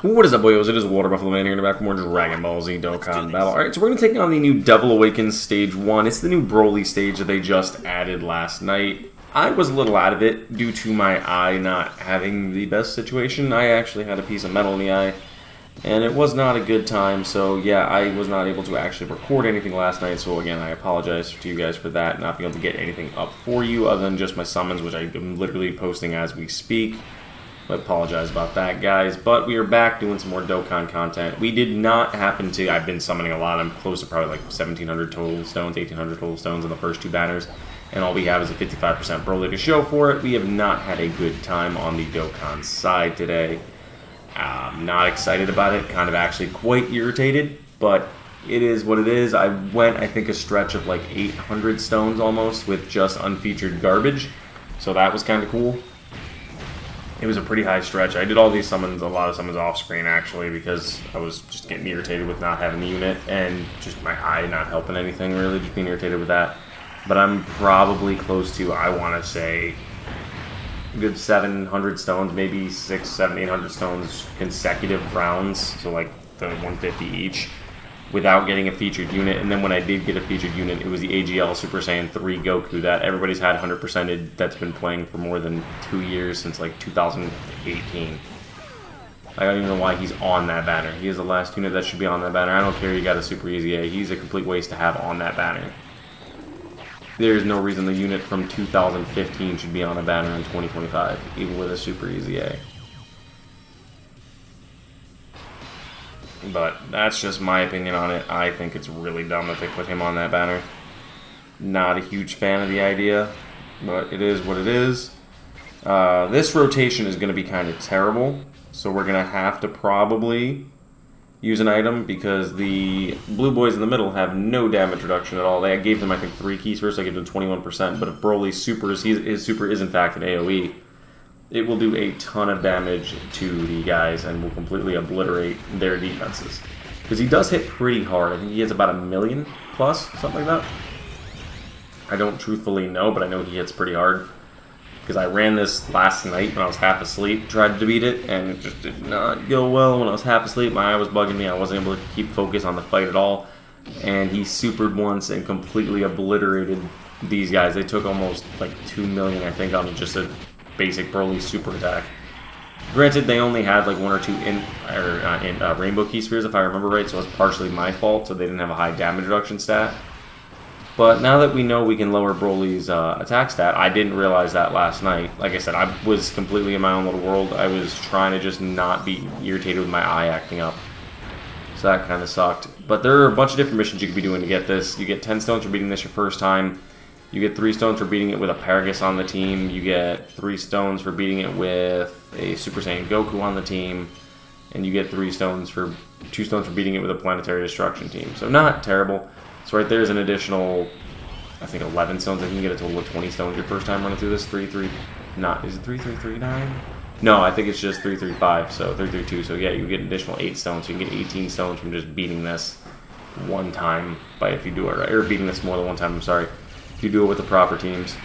What is up, boyos? It is Water Buffalo Man here in the back for more Dragon Ball Z Dokkan Battle. Alright, so we're going to take on the new Double Awakens Stage 1. It's the new Broly stage that they just added last night. I was a little out of it due to my eye not having the best situation. I actually had a piece of metal in the eye, and it was not a good time. So yeah, I was not able to actually record anything last night. So again, I apologize to you guys for that, not being able to get anything up for you other than just my summons, which I'm literally posting as we speak. I apologize about that, guys, but we are back doing some more Dokkan content. We did not happen to... I've been summoning a lot. I'm close to probably like 1,700 total stones, 1,800 total stones in the first two banners, and all we have is a 55% Broly to show for it. We have not had a good time on the Dokkan side today. Not excited about it, kind of actually quite irritated, but it is what it is. I went, I think, a stretch of like 800 stones almost with just unfeatured garbage, so that was kind of cool. It was a pretty high stretch. I did all these summons, a lot of summons off screen actually, because I was just getting irritated with not having the unit and just my eye not helping anything really, just being irritated with that. But I'm probably close to, I want to say, a good 700 stones, maybe 600, 700, 800 stones consecutive rounds, so like the 150 each, without getting a featured unit. And then when I did get a featured unit, it was the AGL Super Saiyan 3 Goku that everybody's had 100%ed, that's been playing for more than 2 years, since like 2018. I don't even know why he's on that banner. He is the last unit that should be on that banner. I don't care you got a Super Easy A. He's a complete waste to have on that banner. There is no reason the unit from 2015 should be on a banner in 2025, even with a Super Easy A. But that's just my opinion on it. I think it's really dumb that they put him on that banner. Not a huge fan of the idea, but it is what it is. This rotation is going to be kind of terrible, so we're going to have to probably use an item because the blue boys in the middle have no damage reduction at all. I gave them, I think, 3 keys first. I gave them 21%, but if Broly's his super is in fact an AoE, it will do a ton of damage to the guys and will completely obliterate their defenses. Because he does hit pretty hard. I think he hits about 1 million plus, something like that. I don't truthfully know, but I know he hits pretty hard. Because I ran this last night when I was half asleep, tried to beat it, and it just did not go well when I was half asleep. My eye was bugging me. I wasn't able to keep focus on the fight at all. And he supered once and completely obliterated these guys. They took almost like 2 million, I think, on just a basic Broly super attack. Granted, they only had like 1 or 2 rainbow key spheres, if I remember right, so it was partially my fault, so they didn't have a high damage reduction stat. But now that we know we can lower Broly's attack stat, I didn't realize that last night. Like I said, I was completely in my own little world. I was trying to just not be irritated with my eye acting up. So that kind of sucked. But there are a bunch of different missions you could be doing to get this. You get 10 stones for beating this your first time. You get 3 stones for beating it with a Paragus on the team. You get 3 stones for beating it with a Super Saiyan Goku on the team. And you get 2 stones for beating it with a Planetary Destruction team. So not terrible. So right there's an additional, I think 11 stones. I think you get a total of 20 stones your first time running through this. Is it 3339? No, I think it's just 335, so 332. So yeah, you get an additional 8 stones. So you can get 18 stones from just beating this one time, if you do it right. Or beating this more than one time, I'm sorry. If you do it with the proper teams.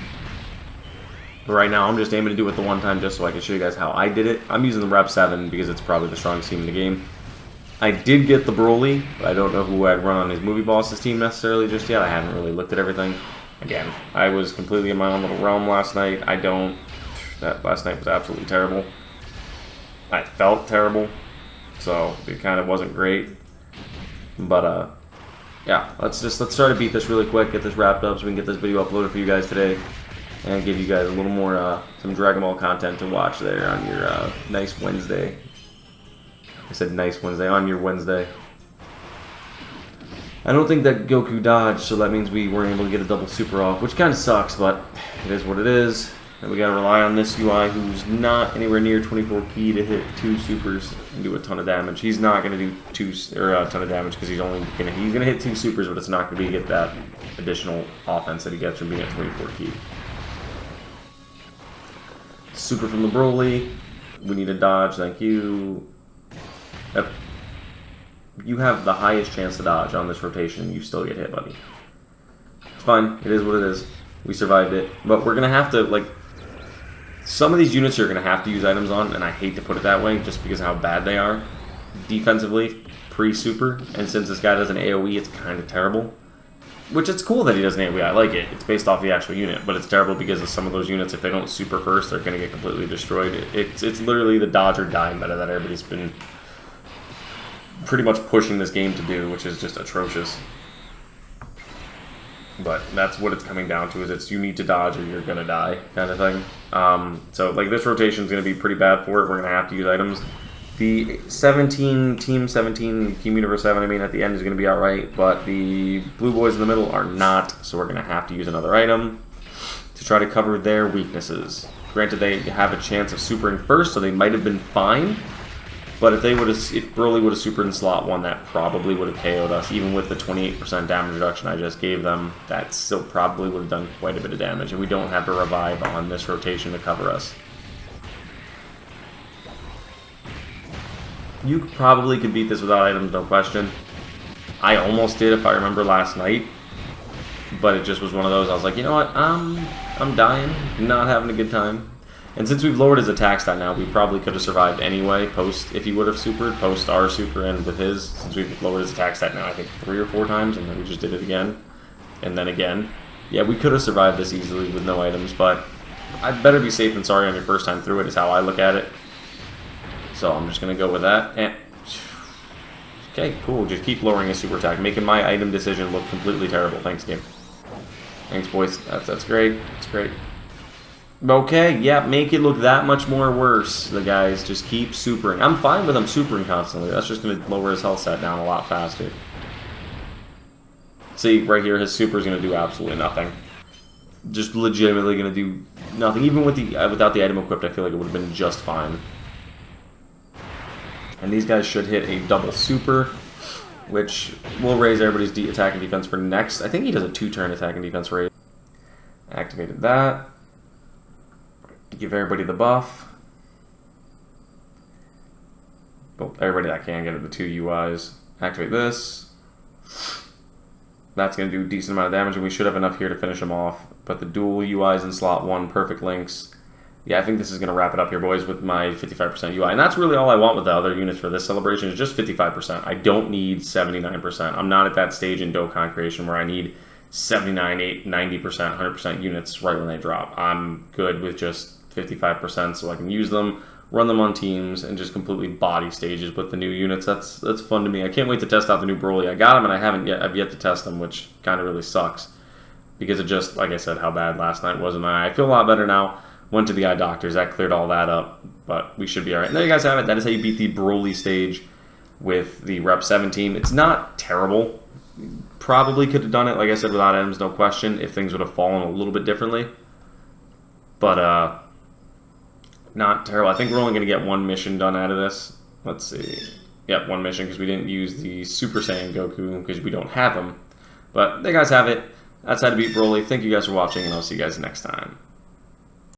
But right now, I'm just aiming to do it the one time just so I can show you guys how I did it. I'm using the Rep 7 because it's probably the strongest team in the game. I did get the Broly, but I don't know who I'd run on his movie boss's team necessarily just yet. I haven't really looked at everything. Again, I was completely in my own little realm last night. That last night was absolutely terrible. I felt terrible, so it kind of wasn't great. But yeah, let's try to beat this really quick, get this wrapped up so we can get this video uploaded for you guys today, and give you guys a little more some Dragon Ball content to watch there on your nice Wednesday. I said nice Wednesday, on your Wednesday. I don't think that Goku dodged, so that means we weren't able to get a double super off, which kind of sucks, but it is what it is. And we gotta rely on this UI who's not anywhere near 24 key to hit 2 supers and do a ton of damage. He's not gonna do a ton of damage because he's gonna hit 2 supers, but it's not gonna be get that additional offense that he gets from being at 24 key. Super from the Broly. We need a dodge, thank you. Yep. You have the highest chance to dodge on this rotation and you still get hit, buddy. It's fine, it is what it is. We survived it. But we're gonna have to, like, some of these units you're going to have to use items on, and I hate to put it that way just because of how bad they are. defensively pre-super, and since this guy does an AoE, it's kind of terrible. Which it's cool that he does an AoE, I like it. It's based off the actual unit, but it's terrible because of some of those units, if they don't super first, they're going to get completely destroyed. It's literally the dodge or die meta that everybody's been pretty much pushing this game to do, which is just atrocious. But that's what it's coming down to, is it's you need to dodge or you're going to die kind of thing. So like this rotation is going to be pretty bad for it. We're going to have to use items. The Team 17, Team Universe 7, I mean, at the end is going to be alright, but the blue boys in the middle are not, so we're going to have to use another item to try to cover their weaknesses. Granted, they have a chance of supering first, so they might have been fine, but if Broly would have supered in slot 1, that probably would have KO'd us. Even with the 28% damage reduction I just gave them, that still probably would have done quite a bit of damage, and we don't have a revive on this rotation to cover us. You probably could beat this without items, no question. I almost did, if I remember, last night. But it just was one of those, I was like, you know what, I'm dying, not having a good time. And since we've lowered his attack stat now, we probably could have survived anyway, if he would have supered, post our super and with his, since we've lowered his attack stat now, I think 3 or 4 times, and then we just did it again. And then again. Yeah, we could have survived this easily with no items, but I'd better be safe than sorry on your first time through it, is how I look at it. So I'm just going to go with that. And okay, cool. Just keep lowering his super attack, making my item decision look completely terrible. Thanks, game. Thanks, boys. That's great. That's great. Okay, yeah, make it look that much more worse. The guys just keep supering. I'm fine with him supering constantly. That's just going to lower his health stat down a lot faster. See, right here, his super is going to do absolutely nothing. Just legitimately going to do nothing. Even with without the item equipped, I feel like it would have been just fine. And these guys should hit a double super, which will raise everybody's attack and defense for next. I think he does a 2-turn attack and defense raise. Activated that. Give everybody the buff. Well, everybody that can get it, the 2 UIs. Activate this. That's going to do a decent amount of damage, and we should have enough here to finish him off. But the dual UIs in slot 1, perfect links. Yeah, I think this is going to wrap it up here, boys, with my 55% UI. And that's really all I want with the other units for this celebration, is just 55%. I don't need 79%. I'm not at that stage in Dokkan creation where I need 79, 80, 90%, 100% units right when they drop. I'm good with just 55% so I can use them, run them on teams, and just completely body stages with the new units. That's fun to me. I can't wait to test out the new Broly. I got him, and I've yet to test them, which kind of really sucks. Because of just, like I said, how bad last night was in my eye. I feel a lot better now. Went to the eye doctors, that cleared all that up, but we should be alright. And there you guys have it. That is how you beat the Broly stage with the Rep 17. It's not terrible. Probably could have done it, like I said, without items, no question, if things would have fallen a little bit differently. But, not terrible. I think we're only going to get 1 mission done out of this. Let's see. Yep, 1 mission, because we didn't use the Super Saiyan Goku, because we don't have him. But there you guys have it. That's how to beat Broly. Thank you guys for watching, and I'll see you guys next time.